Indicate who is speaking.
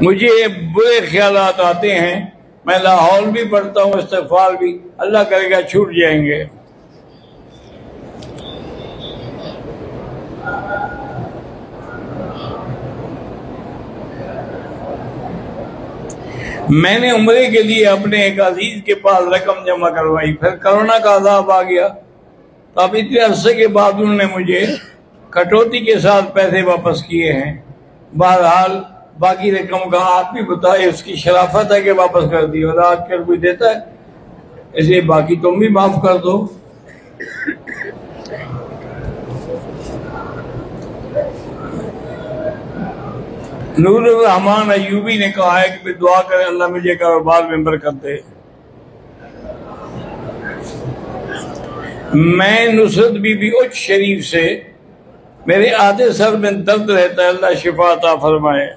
Speaker 1: मुझे बुरे ख्यालात आते हैं, मैं लाहौल भी पढ़ता हूँ, इस्तिग़फ़ार भी, अल्लाह करेगा छूट जाएंगे। मैंने उम्रे के लिए अपने एक अजीज के पास रकम जमा करवाई, फिर कोरोना का अज़ाब आ गया, तो अब इतने अरसे के बाद उन्होंने मुझे कटौती के साथ पैसे वापस किए हैं। बहरहाल बाकी रकम का आप भी बताए, उसकी शराफत है कि वापस कर दी, और आजकल कोई देता है, इसलिए बाकी तुम भी माफ कर दो। नूर रहमान अयूबी ने कहा है कि दुआ करें अल्लाह मुझे कारोबार में बरकत दे। मैं नुसरत बीबी उच्च शरीफ से, मेरे आधे सर में दर्द रहता है, अल्लाह शिफा अता फरमाए।